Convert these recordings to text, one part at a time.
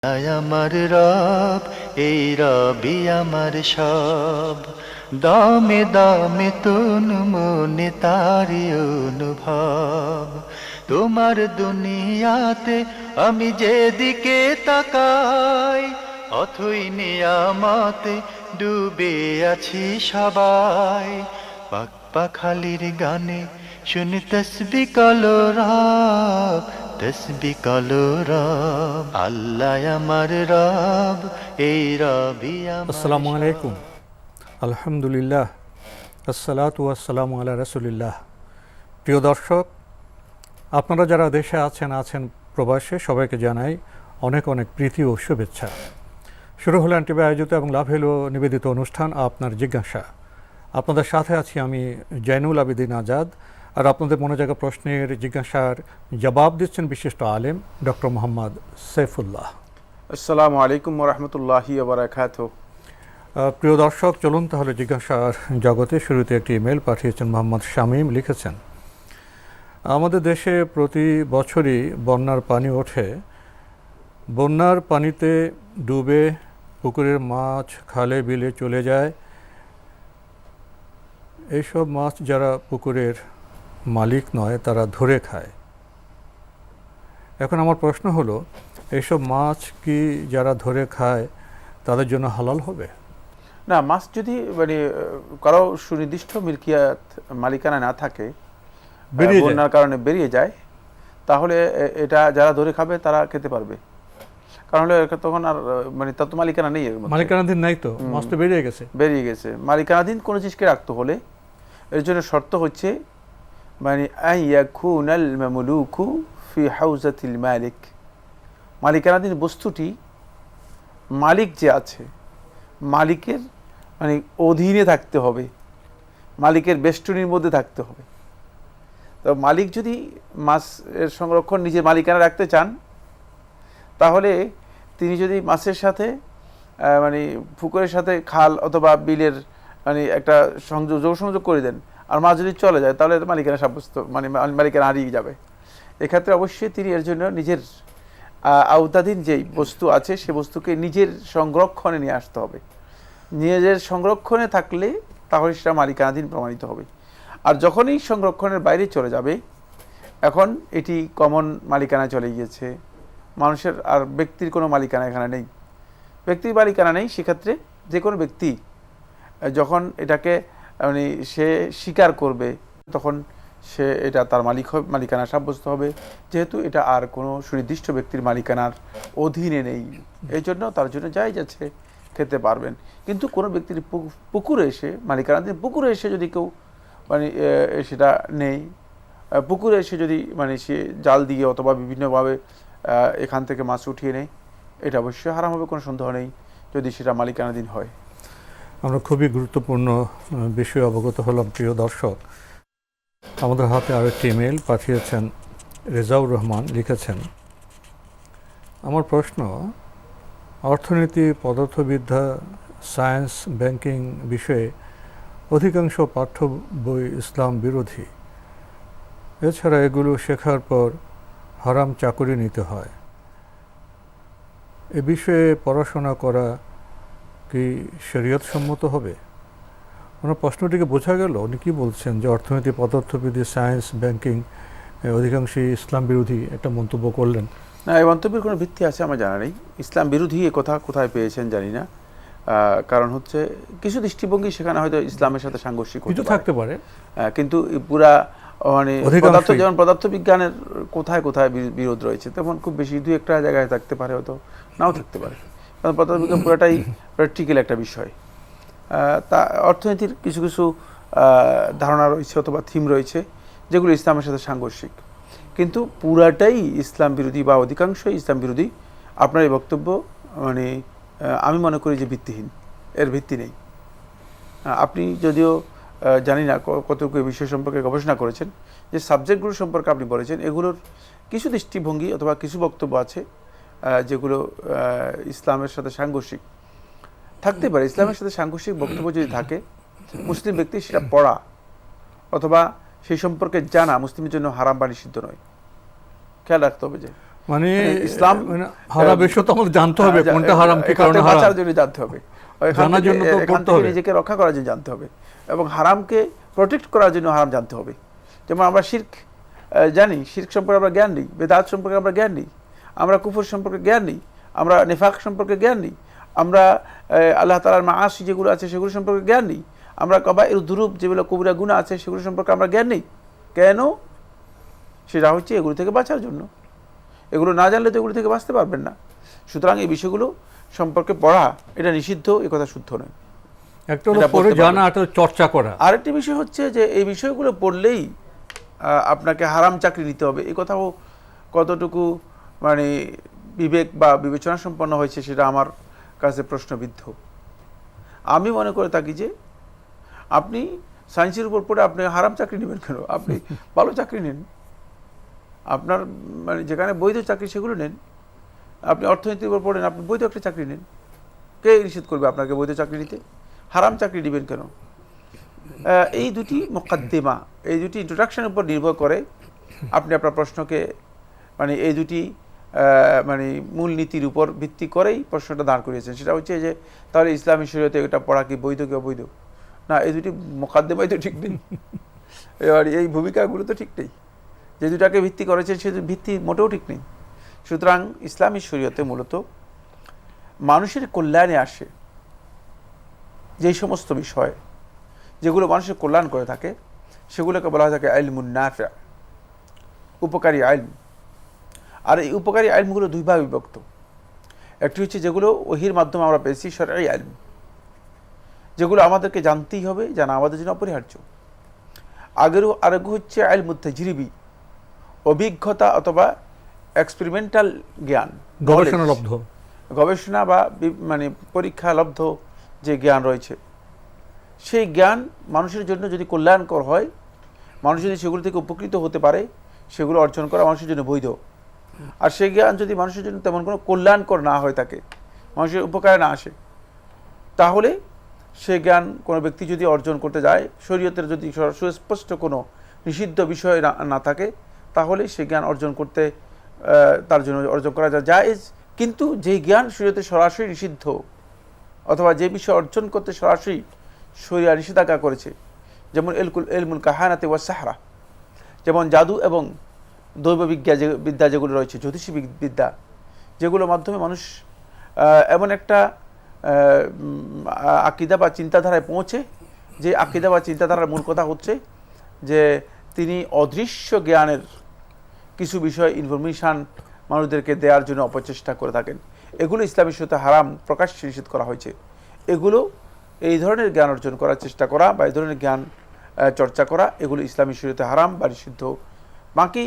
আয় আমার রব, এই রবি আমার সব। দামে দামে তুন মনে তারি অনুভব। তোমার দুনিয়াতে আমি যেদিকে তাকাই, অথই নিয়ামতে ডুবে আছি সবাই। পাক পাখালির গানে শুনি তসবি কলো রব, তসবি কলো রব। আল্লাহ আমার রব, এই রবি আমার আসসালামু সব। আলাইকুম। আলহামদুলিল্লাহ, আসসালাতু ওয়াসসালামু আলা রাসূলিল্লাহ। প্রিয় দর্শক, আপনারা যারা দেশে আছেন প্রবাসে, সবাইকে জানাই অনেক অনেক প্রীতি ও শুভেচ্ছা। শুরু হলো এনটিভি আয়োজিত এবং লাভ হলো নিবেদিত অনুষ্ঠান আপনার জিজ্ঞাসা। আপনাদের সাথে আছি আমি জয়নুল আবেদিন আজাদ, আর আপনাদের মনে জায়গা প্রশ্নের জিজ্ঞাসার জবাব দিচ্ছেন বিশিষ্ট আলেম ডক্টর মোহাম্মদ সাইফুল্লাহ। আসসালামু আলাইকুম ওরহমতুল্লাহি ওবরাকাতুহু। প্রিয় দর্শক, চলুন তাহলে জিজ্ঞাসার জগতে। শুরুতে একটি ইমেল পাঠিয়েছেন মোহাম্মদ শামীম, লিখেছেন, আমাদের দেশে প্রতি বছরই বন্যার পানি ওঠে। বন্যার পানিতে ডুবে পুকুরের মাছ খালে বিলে চলে যায়। এইসব মাছ যারা পুকুরের মালিক নয় তারা ধরে খায়। এখন আমার প্রশ্ন হলো, এইসব মাছ কি যারা ধরে খায় তাদের জন্য হালাল হবে? না, মাছ যদি কারো সুনির্দিষ্ট মিল্কিয়াত মালিকানা না থাকে, বেরিয়ে যায়। বন্যার কারণে বেরিয়ে যায়, তাহলে এটা যারা ধরে খাবে তারা খেতে পারবে। কারণ হলো তখন আর তার তো মালিকানা নেই, এর মধ্যে মালিকানাধীন নাই তো, মাছ তো বেরিয়ে গেছে। বেরিয়ে গেছে। মালিকানাধীন কোনো জিনিসকে রাখতে হলে এর জন্য শর্ত হচ্ছে আন ইয়াকুনাল মামলুকু ফি হাউজাতিল মালিক। মালিকানাধীন বস্তুটি মালিক যে আছে মালিকের অধীনে থাকতে হবে, মালিকের বেষ্টনীর মধ্যে থাকতে হবে। তো মালিক যদি মাছের সংরক্ষণ নিজের মালিকানা রাখতে চান, তাহলে তিনি যদি মাছের সাথে পুকুরের সাথে খাল অথবা বিলের একটা সংযোগ করে দেন, আর মাছ যদি চলে যায়, তাহলে মালিকানা সাব্যস্ত মালিকানা হারিয়ে যাবে। এক্ষেত্রে অবশ্যই তিনি এর জন্য নিজের আওতাধীন যেই বস্তু আছে সে বস্তুকে নিজের সংরক্ষণে নিয়ে আসতে হবে। নিজের সংরক্ষণে থাকলে তাহলে সেটা মালিকানাধীন প্রমাণিত হবে। আর যখনই সংরক্ষণের বাইরে চলে যাবে, এখন এটি কমন মালিকানায় চলে গিয়েছে, মানুষের আর ব্যক্তির কোনো মালিকানা এখানে নেই, ব্যক্তির মালিকানা নেই। সেক্ষেত্রে যে কোনো ব্যক্তি যখন এটাকে সে স্বীকার করবে, তখন সে এটা তার মালিকানা সাব্যস্ত হবে, যেহেতু এটা আর কোনো সুনির্দিষ্ট ব্যক্তির মালিকানার অধীনে নেই। এই জন্য তার জন্য যাই যাচ্ছে খেতে পারবেন। কিন্তু কোনো ব্যক্তির পুকুরে এসে, মালিকানাধীন পুকুরে এসে যদি কেউ সেটা নেই, পুকুরে এসে যদি সে জাল দিয়ে অথবা বিভিন্নভাবে এখান থেকে মাছ উঠিয়ে নেয়, এটা অবশ্যই হারাম হবে, কোনো সন্দেহ নেই, যদি সেটা মালিকানাধীন হয়। আমরা খুবই গুরুত্বপূর্ণ বিষয়ে অবগত হলাম। প্রিয় দর্শক, আমাদের হাতে আরও একটি ইমেল পাঠিয়েছেন রেজাউর রহমান, লিখেছেন, আমার প্রশ্ন, অর্থনীতি, পদার্থবিদ্যা, সায়েন্স, ব্যাংকিং বিষয়ে অধিকাংশ পাঠ্য বই ইসলাম বিরোধী। এছাড়া এগুলো শেখার পর হারাম চাকরি নিতে হয়। এ বিষয়ে পড়াশোনা করা কি শরীয়ত সম্মত হবে? ওনার প্রশ্নটিকে বোঝা গেল উনি কী বলছেন, যে অর্থনীতি, পদার্থবিদ্যা, সায়েন্স, ব্যাংকিং অধিকাংশই ইসলাম বিরোধী একটা মন্তব্য করলেন। না, এই মন্তব্যের কোনো ভিত্তি আছে আমার জানা নেই। ইসলাম বিরোধী এ কথা কোথায় পেয়েছেন জানি না। কারণ হচ্ছে কিছু দৃষ্টিভঙ্গি সেখানে হয়তো ইসলামের সাথে সাংঘর্ষিক কিছু থাকতে পারে, কিন্তু পুরা যেমন পদার্থবিজ্ঞানের কোথায় কোথায় বিরোধ রয়েছে, তেমন খুব বেশি দুই একটা জায়গায় থাকতে পারে, হয়তো নাও থাকতে পারে। কারণ পদার্থবিজ্ঞান পুরাটাই প্র্যাকটিক্যাল একটা বিষয়। তা অর্থনীতির কিছু কিছু ধারণা রয়েছে অথবা থিম রয়েছে যেগুলো ইসলামের সাথে সাংঘর্ষিক, কিন্তু পুরাটাই ইসলাম বিরোধী বা অধিকাংশই ইসলাম বিরোধী। আপনার এই বক্তব্য আমি মনে করি যে ভিত্তিহীন, এর ভিত্তি নেই। আপনি যদিও জানি না কতটুকু এই বিষয় সম্পর্কে গবেষণা করেছেন, যে সাবজেক্টগুলো সম্পর্কে আপনি বলেছেন, এগুলোর কিছু দৃষ্টিভঙ্গি অথবা কিছু বক্তব্য আছে যেগুলো ইসলামের সাথে সাংঘর্ষিক থাকতে পারে। ইসলামের সাথে সাংঘর্ষিক বক্তব্য যদি থাকে, মুসলিম ব্যক্তি সেটা পড়া অথবা সেই সম্পর্কে জানা মুসলিমের জন্য হারাম বা নিষিদ্ধ নয়। খেয়াল রাখতে হবে যে মানে ইসলাম হারাম বিষয় তো আমাদের জানতে হবে কোনটা হারাম কি কারণে হারাম, বাঁচার জন্য জানতে হবে, জানার জন্য তো এখান করতে থেকে হবে। নিজেকে রক্ষা করার জন্য জানতে হবে, এবং হারামকে প্রোটেক্ট করার জন্য হারাম জানতে হবে। যেমন আমরা শিরক জানি, শিরক সম্পর্কে আমরা জ্ঞান নেই, বেদাত সম্পর্কে আমরা জ্ঞান নেই, আমরা কুফর সম্পর্কে জ্ঞান নেই, আমরা নেফাক সম্পর্কে জ্ঞান নেই, আমরা আল্লাহ তাআলার মাআসি যেগুলো আছে সেগুলো সম্পর্কে জ্ঞান নেই, আমরা কাবাইর দুরুব যেগুলো কবিরা গুনাহ আছে সেগুলো সম্পর্কে আমরা জ্ঞান নেই। কেন? সেটা হচ্ছে এগুলো থেকে বাঁচার জন্য। এগুলো না জানলে তো এগুলো থেকে বাঁচতে পারবেন না। সুতরাং এই বিষয়গুলো সম্পর্কে পড়া এটা নিষিদ্ধ, এ কথা শুদ্ধ নয়। একটা হলো পড়ে জানা, একটা চর্চা করা। আরেকটি বিষয় হচ্ছে যে এই বিষয়গুলো পড়লেই আপনাকে হারাম চাকরি নিতে হবে, এই কথাও কতটুকু মানে বিবেক বা বিবেচনা সম্পন্ন হয়েছে সেটা আমার কাছে প্রশ্নবিদ্ধ। আমি মনে করে থাকি যে আপনি সায়েন্সের উপর পড়ে আপনি হারাম চাকরি নেবেন কেন? আপনি ভালো চাকরি নেন, আপনার মানে যেখানে বৈধ চাকরি সেগুলো নেন। আপনি অর্থনীতির উপর পড়েন, আপনি বৈধ একটা চাকরি নেন। কে নিষেধ করবে আপনাকে বৈধ চাকরি নিতে? হারাম চাকরি নেবেন কেন? এই দুটি মুকাদ্দিমা, এই দুটি ইন্ট্রোডাকশনের উপর নির্ভর করে আপনি আপনার প্রশ্নকে মানে এই দুটি মানে মূলনীতির উপর ভিত্তি করেই প্রশ্নটা দাঁড় করিয়েছেন। সেটা হচ্ছে যে তাহলে ইসলামী শরীয়তে এটা পড়া কি বৈধ কি অবৈধ? না, এই দুটি মুকাদ্দিমাই তো ঠিক নেই, এবার এই ভূমিকাগুলো তো ঠিক নেই। যে দুটাকে ভিত্তি করেছেন সে ভিত্তি মোটেও ঠিক নেই। সুতরাং ইসলামী শরীয়তে মূলত মানুষের কল্যাণে আসে যেই সমস্ত বিষয় যেগুলো মানুষের কল্যাণ করে থাকে সেগুলোকে বলা হয় থাকে ইলমুন নাফি', উপকারী ইলম। আর এই উপকারী ইলমগুলো দুই ভাগে বিভক্ত। একটি হচ্ছে যেগুলো ওহীর মাধ্যমে আমরা পেয়েছি, শরঈ ইলম, যেগুলো আমাদেরকে জানতেই হবে, জানা আমাদের জন্য অপরিহার্য। আরেক হচ্ছে ইলমুত তাজরিবি, অভিজ্ঞতা অথবা এক্সপেরিমেন্টাল জ্ঞান, গবেষণা বা মানে পরীক্ষালব্ধ যে জ্ঞান রয়েছে, সেই জ্ঞান মানুষের জন্য যদি কল্যাণকর হয়, মানুষ যদি সেগুলো থেকে উপকৃত হতে পারে, সেগুলো অর্জন করা মানুষের জন্য বৈধ। আর সেই জ্ঞান যদি মানুষের জন্য তেমন কোনো কল্যাণকর না হয়ে থাকে, মানুষের উপকারে না আসে, তাহলে সে জ্ঞান কোনো ব্যক্তি যদি অর্জন করতে যায়, শরীয়তের যদি সুস্পষ্ট কোনো নিষিদ্ধ বিষয় না থাকে, তাহলে সে জ্ঞান অর্জন করতে তার জন্য অর্জন করা জায়েজ। কিন্তু যে জ্ঞান শরীয়তে সরাসরি নিষিদ্ধ অথবা যে বিষয় অর্জন করতে সরাসরি শরিয়া নিষেধাজ্ঞা করেছে, যেমন ইলমুল কাহানাতে ওয়া সাহরা, যেমন জাদু এবং দৈব বিদ্যা যেগুলো রয়েছে, জ্যোতিষী বিদ্যা, যেগুলোর মাধ্যমে মানুষ এমন একটা আকিদা বা চিন্তাধারায় পৌঁছে, যে আকিদা বা চিন্তাধারার মূল কথা হচ্ছে যে তিনি অদৃশ্য জ্ঞানের কিছু বিষয় ইনফরমেশান মানুষদেরকে দেওয়ার জন্য অপচেষ্টা করে থাকেন। এগুলো ইসলামী শরীয়তে হারাম, প্রকাশ্যে নিষেধ করা হয়েছে। এগুলো এই ধরনের জ্ঞান অর্জন করার চেষ্টা করা বা এই ধরনের জ্ঞান চর্চা করা, এগুলো ইসলামী শরীয়তে হারাম বা নিষিদ্ধ। বাকি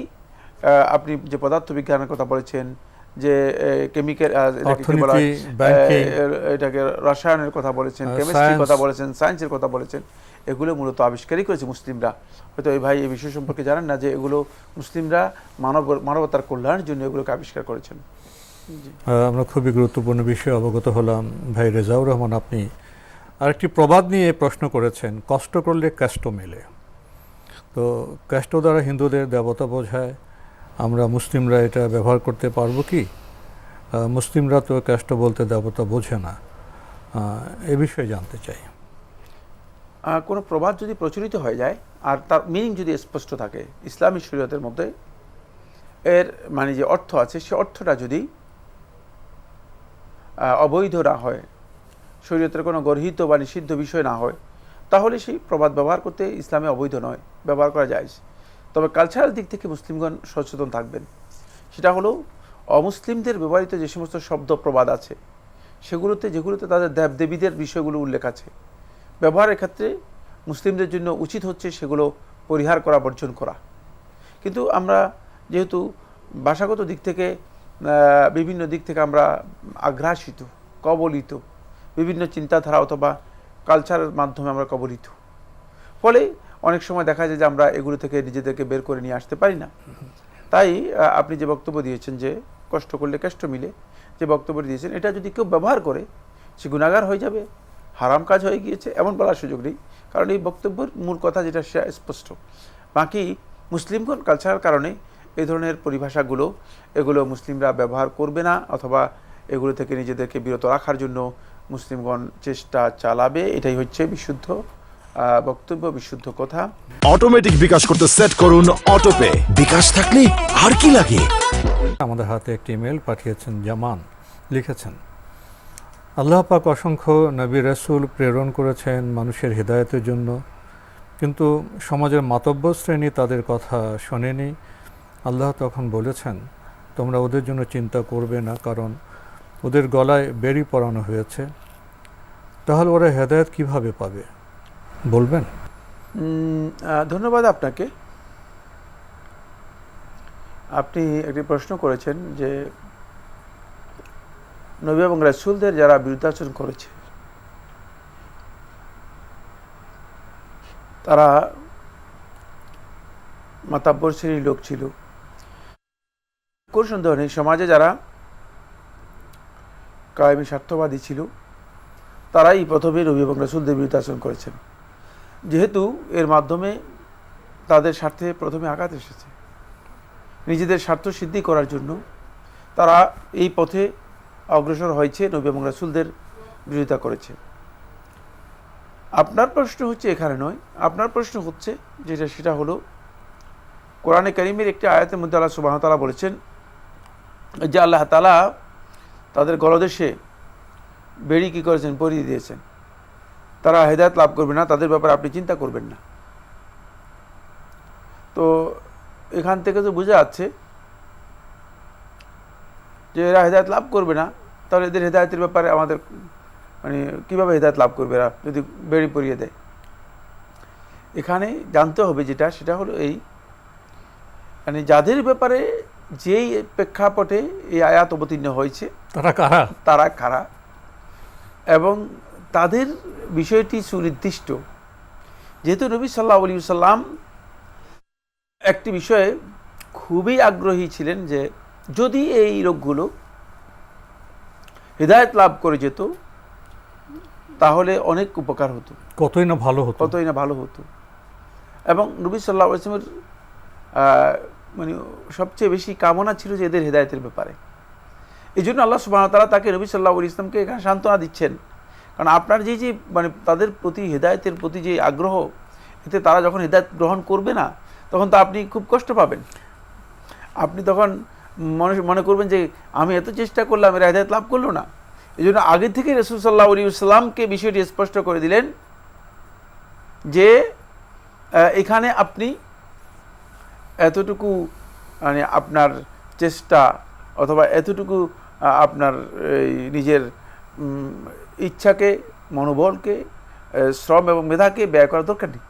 আপনি যে পদার্থ বিজ্ঞানের কথা বলেছেন, যে কেমিক্যাল, এটাকে রসায়নের কথা বলেছেন, কেমিস্ট্রির কথা বলেছেন, সায়েন্সের কথা বলেছেন, এগুলো মূলত আবিষ্কারই করেছে মুসলিমরা। হয়তো এই ভাই এই বিষয় সম্পর্কে জানেন না যে এগুলো মুসলিমরা মানবতার কল্যাণের জন্য এগুলোকে আবিষ্কার করেছেন। আমরা খুবই গুরুত্বপূর্ণ বিষয়ে অবগত হলাম। ভাই রেজাউর রহমান, আপনি আরেকটি প্রবাদ নিয়ে প্রশ্ন করেছেন, কষ্ট করলে কষ্ট মেলে। তো কষ্ট দ্বারা হিন্দুদের দেবতা বোঝায়, আমরা মুসলিমরা এটা ব্যবহার করতে পারবো কি? মুসলিমরা তো কষ্ট বলতে দেবতা বোঝে না, এ বিষয়ে জানতে চাই। কোনো প্রবাদ যদি প্রচলিত হয়ে যায় আর তার মিনিং যদি স্পষ্ট থাকে ইসলামী শরীয়তের মধ্যে, এর মানে যে অর্থ আছে সে অর্থটা যদি অবৈধ না হয়, শরীয়তের কোনো গর্হিত বা নিষিদ্ধ বিষয় না হয়, তাহলে সেই প্রবাদ ব্যবহার করতে ইসলামে অবৈধ নয়, ব্যবহার করা যায়। তবে কালচারাল দিক থেকে মুসলিমগণ সচেতন থাকবেন। সেটা হলো অমুসলিমদের ব্যবহৃত যে সমস্ত শব্দ প্রবাদ আছে যেগুলোতে তাদের দেবদেবীদের বিষয়গুলো উল্লেখ আছে, ব্যবহারের ক্ষেত্রে মুসলিমদের জন্য উচিত হচ্ছে সেগুলো পরিহার করা, বর্জন করা। কিন্তু আমরা যেহেতু ভাষাগত দিক থেকে বিভিন্ন দিক থেকে আমরা আগ্রাসিত, কবলিত, বিভিন্ন চিন্তাধারা অথবা কালচারের মাধ্যমে আমরা কবলিত, ফলে অনেক সময় দেখা যায় যে আমরা এগুলো থেকে নিজেদেরকে বের করে নিয়ে আসতে পারি না। তাই আপনি যে বক্তব্য দিয়েছেন যে কষ্ট করলে কষ্ট মিলে, যে বক্তব্য দিয়েছেন, এটা যদি কেউ ব্যবহার করে সে গুনাহগার হয়ে যাবে, হারাম কাজ হয়ে গিয়েছে এমন বলার সুযোগ নেই, কারণ এই বক্তব্যের মূল কথা যেটা সে স্পষ্ট। বাকি মুসলিমগণ কালচারের কারণে এই ধরনের পরিভাষাগুলো এগুলো মুসলিমরা ব্যবহার করবে না, অথবা এগুলো থেকে নিজেদেরকে বিরত রাখার জন্য মুসলিমগণ চেষ্টা চালাবে। এটাই হচ্ছে বিশুদ্ধ বক্তব্য, বিশুদ্ধ কথা। অটোমেটিক বিকাশ করতে সেট করুন অটোপে। বিকাশ থাকলে আর কি লাগে। আমাদের হাতে একটি ইমেল পাঠিয়েছেন জামান, লিখেছেন, আল্লাহ পাক অসংখ্য নবী রাসূল প্রেরণ করেছেন মানুষের হিদায়তের জন্য, কিন্তু সমাজের মাতব্বর শ্রেণী তাদের কথা শোনেনি। আল্লাহ তখন বলেছেন, তোমরা ওদের জন্য চিন্তা করবে না, কারণ ওদের গলায় বেড়ি পরানো হয়েছে। তাহলে ওরা হেদায়েত কিভাবে পাবে বলবেন? ধন্যবাদ আপনাকে। আপনি একটি প্রশ্ন করেছেন যে নবী এবং রাসূলদের যারা বিরুদ্ধাচরণ করেছে তারা মাতাব্বর শ্রেণীর লোক ছিল। কোন সন্দেহ নেই, সমাজে যারা কায়েমি স্বার্থবাদী ছিল তারাই প্রথমে নবী এবং রাসূলদের বিরুদ্ধাচরণ করেছেন, যেহেতু এর মাধ্যমে তাদের স্বার্থে প্রথমে আঘাত এসেছে। নিজেদের স্বার্থ সিদ্ধি করার জন্য তারা এই পথে অগ্রসর হয়েছে, নবী এবং রাসূলদের বিরোধিতা করেছে। আপনার প্রশ্ন হচ্ছে এখানে নয়, আপনার প্রশ্ন হচ্ছে সেটা হলো কোরআনে কারীমের একটি আয়াতের মধ্যে আল্লাহ সুবহানাহু ওয়া তাআলা বলেছেন যে আল্লাহ তাআলা তাদের গলদেশে বেড়ি কী করেছেন, পরিয়ে দিয়েছেন। তারা হেদায়েত লাভ করবে না, তাদের ব্যাপারে আপনি চিন্তা করবেন না। তো এখান থেকে তো বোঝা যাচ্ছে যে এরা হেদায়েত লাভ করবে না, তাহলে এদের হেদায়েতের ব্যাপারে আমাদের কীভাবে হেদায়েত লাভ করবে এরা যদি বেড়ি পরিয়ে দেয়। এখানে জানতে হবে সেটা হলো এই, যাদের ব্যাপারে যেই প্রেক্ষাপটে এই আয়াত অবতীর্ণ হয়েছে তারা কারা এবং তাদের বিষয়টি সুনির্দিষ্ট। যেহেতু নবী সাল্লাল্লাহু আলাইহি ওয়াসাল্লাম একটি বিষয়ে খুবই আগ্রহী ছিলেন যে যদি এই লোকগুলো হিদায়াত লাভ করে যেত তাহলে অনেক উপকার হতো, কতই না ভালো হতো। এবং নবী সাল্লাল্লাহু আলাইহি ওয়াসাল্লামের সবচেয়ে বেশি কামনা ছিল যে এদের হেদায়েতের ব্যাপারে। এই জন্য আল্লাহ সুবহানাহু ওয়া তাআলা তাকে নবী সাল্লাল্লাহু আলাইহি ওয়াসাল্লামকে এখানে সান্ত্বনা দিচ্ছেন, কারণ আপনার যে তাদের প্রতি হেদায়েতের প্রতি যে আগ্রহ, এতে তারা যখন হেদায়েত গ্রহণ করবে না তখন তো আপনি খুব কষ্ট পাবেন। আপনি তখন মনে করবেন যে আমি এত চেষ্টা করলাম, এরা হেদায়েত লাভ করলো না। এই জন্য আগে থেকে রাসূল সাল্লাল্লাহু আলাইহি ওয়াসাল্লামকে বিষয়টি স্পষ্ট করে দিলেন যে এখানে আপনি এতটুকু আপনার চেষ্টা অথবা এতটুকু আপনার নিজের ইচ্ছাকে, মনোবলকে, শ্রম এবং মেধাকে ব্যয় করার দরকার নেই,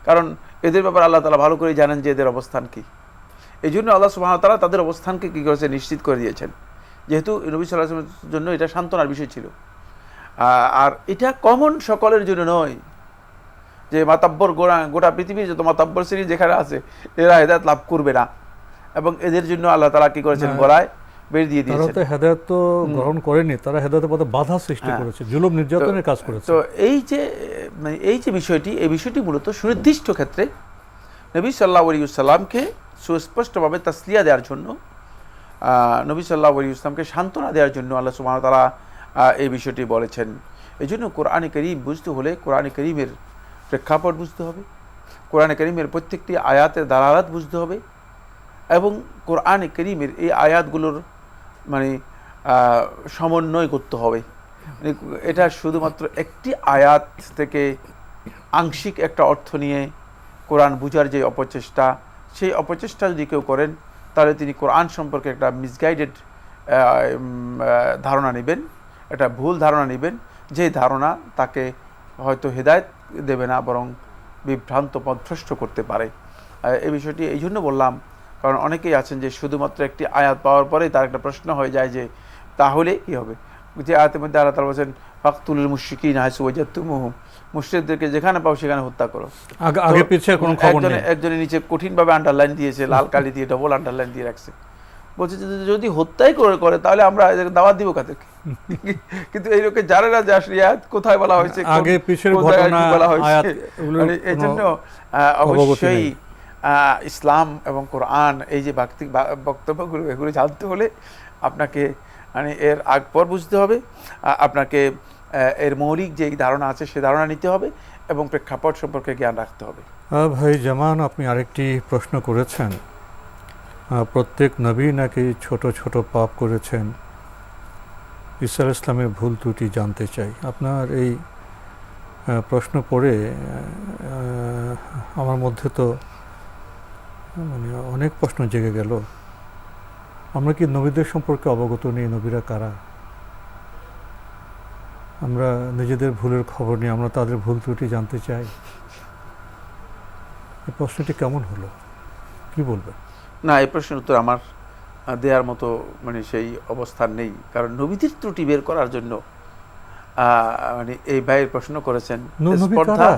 কারণ এদের ব্যাপারে আল্লাহ তাআলা ভালো করে জানেন যে এদের অবস্থান কী। এই জন্য আল্লাহ সুবহানাহু ওয়া তাআলা তাদের অবস্থানকে কী করেছে, নিশ্চিত করে দিয়েছেন, যেহেতু নবী সাল্লাল্লাহু আলাইহি ওয়াসাল্লামের জন্য এটা সান্ত্বনার বিষয় ছিল। আর এটা কমন সকলের জন্য নয় যে মাতাব্বর গোটা পৃথিবীর যত মাতাব্বর শ্রেণী যেখানে আছে এরা হেদায়েত লাভ করবে না, এবং এদের জন্য আল্লাহ তাআলা কি করেছেন, গলায় বেড়ি দিয়ে দিয়েছেন। তারা তো হেদায়েত তো গ্রহণ করেনি, তারা হেদায়েতের পথে বাধা সৃষ্টি করেছে, জুলুম নির্যাতনের কাজ করেছে। তো এই যে বিষয়টি, এই বিষয়টি মূলত সুনির্দিষ্ট ক্ষেত্রে নবী সাল্লাল্লাহু আলাইহি ওয়াসাল্লামকে সুস্পষ্টভাবে তাসলিয়া দেওয়ার জন্য, নবী সাল্লাল্লাহু আলাইহি ওয়াসাল্লামকে সান্ত্বনা দেওয়ার জন্য আল্লাহ সুবহানাহু ওয়া তাআলা এই বিষয়টি বলেছেন। এই জন্য কোরআনে কারীম বুঝতে হলে কোরআনে কারীমের প্রেক্ষাপট বুঝতে হবে, কোরআনে কারীমের প্রত্যেকটি আয়াতের দালালাত বুঝতে হবে, এবং কোরআনে কারীমের এই আয়াতগুলোর সমন্বয় করতে হবে। এটা শুধুমাত্র একটি আয়াত থেকে আংশিক একটা অর্থ নিয়ে কোরআন বুঝার যে অপচেষ্টা, সেই অপচেষ্টা যদি কেউ করেন তাহলে তিনি কোরআন সম্পর্কে একটা মিসগাইডেড ধারণা নেবেন, একটা ভুল ধারণা নেবেন, যে ধারণা তাকে হয়তো হেদায়েত দেবে না, বরং বিভ্রান্ত পথভ্রষ্ট করতে পারে। এই বিষয়টি এই জন্য বললাম, কারণ অনেকেই আছেন যে শুধুমাত্র একটি আয়াত পাওয়ার পরেই তার একটা প্রশ্ন হয়ে যায় যে তাহলে কী হবে। যে আয়াতের মধ্যে আল্লাহ তাআলা বলেছেন ফাকতুলুল মুশরিকিনা হাইসু ওয়াজাদতুমুহুম, মুশরিকদেরকে যেখানে পাও সেখানে হত্যা করো। আগে পিছিয়ে কোনো খবর নেই। একজনের নিচে কঠিনভাবে আন্ডারলাইন দিয়েছে, লাল কালি দিয়ে ডবল আন্ডারলাইন দিয়ে রাখছে, বলছে যে যদি হত্যাই করে তাহলে আমরা দাওয়াত দিব কাদেরকে। কিন্তু এই লোকে জানে না যে আসলে আয়াত কোথায় বলা হয়েছে, আগে পিছের ঘটনা, বলা হয়েছে। এই জন্য অবশ্যই ইসলাম এবং কোরআন এই যে বক্তব্যগুলো এগুলো জানতে হলে আপনাকে মানে এর আগ পর বুঝতে হবে, আপনাকে এর মৌলিক যে ধারণা আছে সে ধারণা নিতে হবে এবং প্রেক্ষাপট সম্পর্কে জ্ঞান রাখতে হবে। ভাই জামান, আপনি আরেকটি প্রশ্ন করেছেন, প্রত্যেক নবী নাকি ছোট ছোট পাপ করেছেন, ঈসা আলাইহিস সালামের ভুল ত্রুটি জানতে চাই। আপনার এই প্রশ্ন পড়ে আমার মধ্যে তো মানে অনেক প্রশ্ন জেগে গেল। আমরা কি নবীদের সম্পর্কে অবগত নেই? নবীরা কারা? আমরা নিজেদের ভুলের খবর নিয়ে আমরা তাদের ভুল ত্রুটি জানতে চাই। এই প্রশ্নটি কেমন হলো, কি বলবেন? না, এই প্রশ্নের উত্তর আমার দেওয়ার মতো মানে সেই অবস্থান নেই, কারণ নবীদের ত্রুটি বের করার জন্য মানে এই ভাইয়ের প্রশ্ন করেছেন স্পর্ধা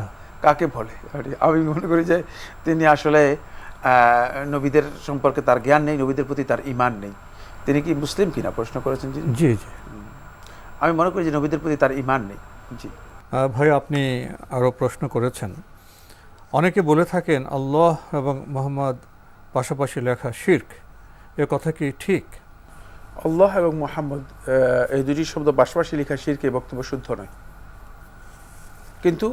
কাকে বলে। আমি মনে করি যে তিনি আসলে নবীদের সম্পর্কে তার জ্ঞান নেই, নবীদের প্রতি তার ঈমান নেই। তিনি কি মুসলিম কিনা প্রশ্ন করেছেন? জি জি জি, আমি মনে করি যে নবীদের প্রতি তার ঈমান নেই। জি ভাই, আপনি আরও প্রশ্ন করেছেন, অনেকে বলে থাকেন আল্লাহ এবং মুহাম্মদ পাশাপাশি লেখা শিরক, এ কথা কি ঠিক? আল্লাহ এবং মুহাম্মদ এই দুটি শব্দ পাশাপাশি লেখা শিরকে বক্তব্য শুদ্ধ নয়, কিন্তু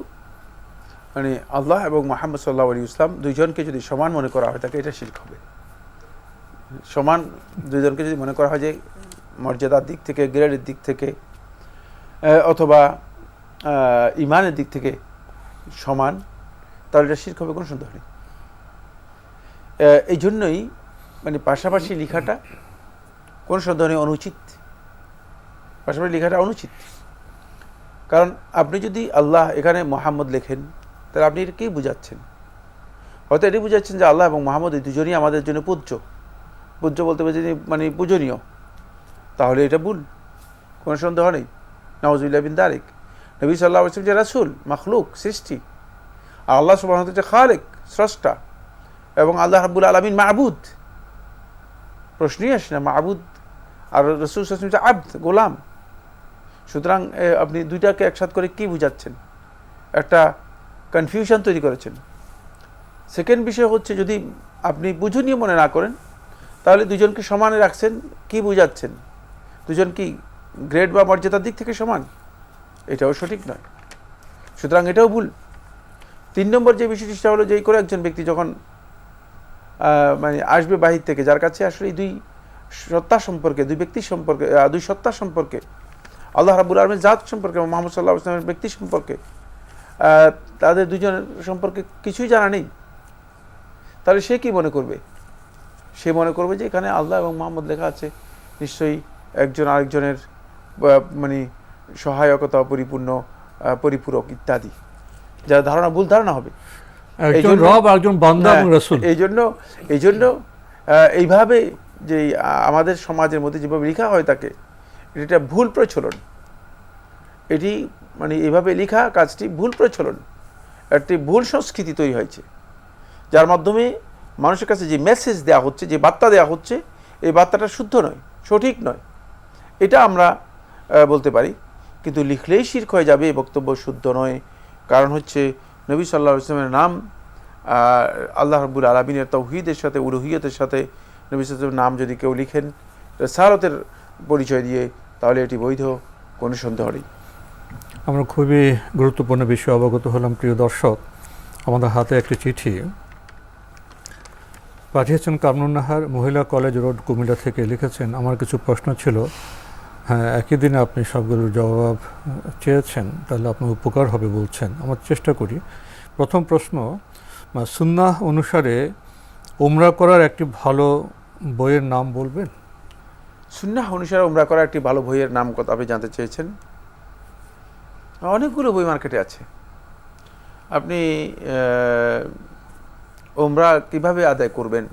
মানে আল্লাহ এবং মুহাম্মদ সাল্লাল্লাহু আলাইহি ওয়াসাল্লাম দুইজনকে যদি সমান মনে করা হয় তাকে এটা শিরক হবে। সমান দুইজনকে যদি মনে করা হয় যে মর্যাদার দিক থেকে, গ্রেডের দিক থেকে অথবা ইমানের দিক থেকে সমান, তাহলে এটা শিরক হবে, কোনো সন্দেহ নেই। এই জন্যই মানে পাশাপাশি লেখাটা কোনো সন্দেহ নেই অনুচিত, পাশাপাশি লেখাটা অনুচিত। কারণ আপনি যদি আল্লাহ এখানে মুহাম্মদ লেখেন তাহলে আপনি এটা কি বুঝাচ্ছেন? হয়তো এটি বুঝাচ্ছেন যে আল্লাহ এবং মুহাম্মদ এই দুজনই আমাদের জন্য পূজ্য বলতে পারছেন মানে পূজনীয়, তাহলে এটা ভুল, কোনো সন্দেহ নেই। নাউজুবিল্লাহ বিন যালিক। নবী সাল্লাল্লাহু আলাইহি ওয়াসাল্লাম যে রাসূল, মাখলুক, সৃষ্টি, আর আল্লাহ সুবহানাহু ওয়া তাআলা খালিক, স্রষ্টা, এবং আল্লাহ রাব্বুল আলামিন মাবুদ, প্রশ্নই আসে না মাবুদ, আর রাসূল সাল্লাল্লাহু আলাইহি ওয়াসাল্লাম আবদ, গোলাম। সুতরাং আপনি দুইটাকে একসাথ করে কি বুঝাচ্ছেন? একটা কনফিউশন তৈরি করেছেন। সেকেন্ড বিষয় হচ্ছে, যদি আপনি বুঝনীয় মনে না করেন তাহলে দুজনকে সমানে রাখছেন, কি বুঝাচ্ছেন? দুজন কি গ্রেড বা মর্যাদার দিক থেকে সমান? এটাও সঠিক নয়, সুতরাং এটাও ভুল। 3 নম্বর যে বিষয়টি সেটা হলো যে কোনো একজন ব্যক্তি যখন মানে আসবে বাহির থেকে, যার কাছে আসলে দুই সত্তা সম্পর্কে, দুই ব্যক্তির সম্পর্কে, দুই সত্তা সম্পর্কে, আল্লাহ রাব্বুল আলামিনের জাত সম্পর্কে, মুহাম্মদ সাল্লাল্লাহু আলাইহি ওয়াসাল্লামের ব্যক্তি সম্পর্কে তাদের দুজনের সম্পর্কে কিছুই জানা নেই, তাহলে সে কি মনে করবে? সে মনে করবে যে এখানে আল্লাহ এবং মুহাম্মদ লেখা আছে, নিশ্চয়ই একজন আরেকজনের মানে সহায়কতা, পরিপূরক ইত্যাদি, যার ধারণা ভুল ধারণা হবে। একজন রব, একজন বান্দা এবং রাসূল। এই জন্য এইভাবে যে আমাদের সমাজের মধ্যে যেভাবে লেখা হয় তাকে, এটা ভুল প্রচলন। এটি মানে এইভাবে লেখা কাজটি ভুল প্রচলন, একটি ভুল সংস্কৃতি তৈরি হয়েছে, যার মাধ্যমে মানুষের কাছে যে মেসেজ দেওয়া হচ্ছে, যে বার্তা দেওয়া হচ্ছে, এই বার্তাটা শুদ্ধ নয়, সঠিক নয়, এটা আমরা বলতে পারি। কিন্তু লিখলেই শিরক হয়ে যাবে, এই বক্তব্য শুদ্ধ নয়। কারণ হচ্ছে নবী সাল্লাল্লাহু আলাইহি ওয়াসাল্লামের নাম আল্লাহ রাব্বুল আলামিনের তাওহীদের সাথে, উলুহিয়তের সাথে নবী সাল্লাল্লাহু আলাইহি ওয়াসাল্লামের নাম যদি কেউ লিখেন রিসালাতের পরিচয় দিয়ে, তাহলে এটি বৈধ, কোনো সন্দেহ নেই। আমরা খুবই গুরুত্বপূর্ণ বিষয়ে অবগত হলাম। প্রিয় দর্শক, আমাদের হাতে একটি চিঠি পাঠিয়েছেন কামরুন নাহার, মহিলা কলেজ রোড, কুমিল্লা থেকে। লিখেছেন, আমার কিছু প্রশ্ন ছিল। হ্যাঁ, একই দিনে আপনি সবগুলোর জবাব চেয়েছেন, তাহলে আপনার উপকার হবে বলছেন। আমার চেষ্টা করি। প্রথম প্রশ্ন, সুন্নাহ অনুসারে উমরা করার একটি ভালো বইয়ের নাম বলবেন? সুন্নাহ অনুসারে উমরা করার একটি ভালো বইয়ের নাম কত আপনি জানতে চেয়েছেন? অনেকগুলো বই মার্কেটে আছে। আপনি উমরা কিভাবে আদায় করবেন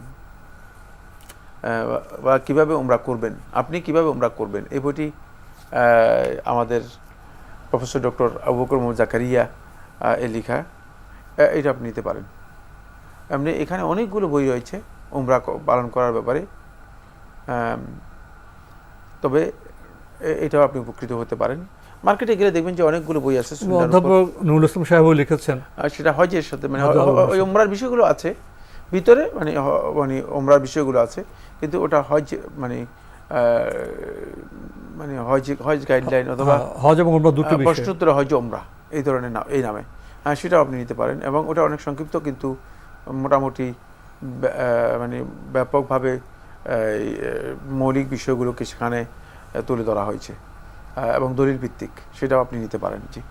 বা কিভাবে উমরা করবেন, আপনি কিভাবে উমরা করবেন, এই বইটি আমাদের প্রফেসর ডক্টর আবু বকর মোহাম্মদ জাকারিয়া এর লেখা, এটা আপনি নিতে পারেন। এমনি এখানে অনেকগুলো বই রয়েছে উমরা পালন করার ব্যাপারে, তবে এটাও আপনি উপকৃত হতে পারেন। মার্কেটে গেলে দেখবেন যে অনেকগুলো বই আছে। অধ্যাপক নুরুল ইসলাম সাহেবও লিখেছেন, সেটা হজের সাথে মানে ওই উমরার বিষয়গুলো আছে, ভিতরে মানে মানে ওমরার বিষয়গুলো আছে, কিন্তু ওটা হজ মানে মানে হজ গাইডলাইন অথবা হজ এবং উমরা দুটো বিষয়, প্রশ্নোত্তর হজ ওমরা এই ধরনের এই নামে, সেটাও আপনি নিতে পারেন। এবং ওটা অনেক সংক্ষিপ্ত, কিন্তু মোটামুটি মানে ব্যাপকভাবে মৌলিক বিষয়গুলোকে সেখানে তুলে ধরা হয়েছে এবং দলিল ভিত্তিক, সেটাও আপনি নিতে পারেন। জি,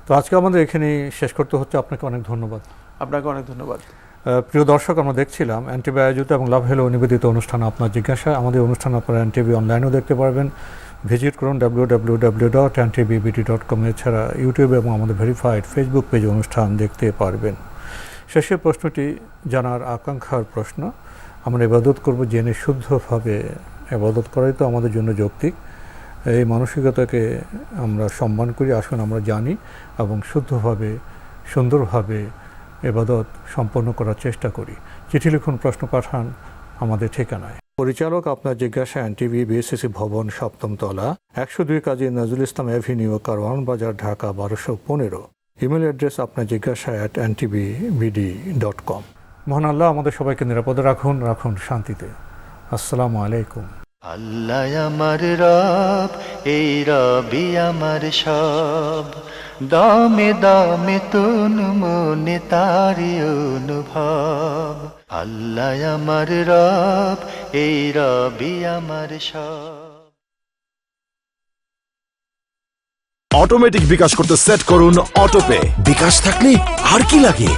তো আজকে আমাদের এখানেই শেষ করতে হচ্ছে। আপনাকে অনেক ধন্যবাদ। আপনাকে অনেক ধন্যবাদ। প্রিয় দর্শক, আমরা দেখছিলাম এনটিভি আয়োজিত এবং লাভ হেলো নিবেদিত অনুষ্ঠান আপনার জিজ্ঞাসা। আমাদের অনুষ্ঠান আপনারা এনটিভি অনলাইনেও দেখতে পারবেন। ভিজিট করুন www.ntbbt.com। এছাড়া ইউটিউবে এবং আমাদের ভেরিফাইড ফেসবুক পেজে অনুষ্ঠান দেখতে পারবেন। শেষের প্রশ্নটি জানার আকাঙ্ক্ষার প্রশ্ন। আমরা ইবাদত করব জেনে শুদ্ধভাবে। ইবাদত করাই তো আমাদের জন্য যৌক্তিক। এই মানসিকতাকে আমরা সম্মান করি। আসুন আমরা জানি এবং শুদ্ধভাবে সুন্দরভাবে ইবাদত সম্পন্ন করার চেষ্টা করি। চিঠি লিখুন, প্রশ্ন পাঠান আমাদের ঠিকানায়। পরিচালক আপনার জিজ্ঞাসা, এনটিভি, বিএসসিসি ভবন, ৭ম তলা, ১০২ কাজী নজরুল ইসলাম অ্যাভিনিউ, কারওয়ান বাজার, ঢাকা ১২১৫। ইমেল অ্যাড্রেস আপনার জিজ্ঞাসা @ntvbd.com। মহান আল্লাহ আমাদের সবাইকে নিরাপদে রাখুন, রাখুন শান্তিতে। আসসালামু আলাইকুম। আল্লাহ আমার রব, এই রবি আমার সব, দামে দামে তুন মনে তারি অনুভব। আল্লাহ আমার রব, এই রবি আমার সব। অটোমেটিক বিকাশ করতে সেট করুন অটোপে। বিকাশ থাকলে আর কি লাগে।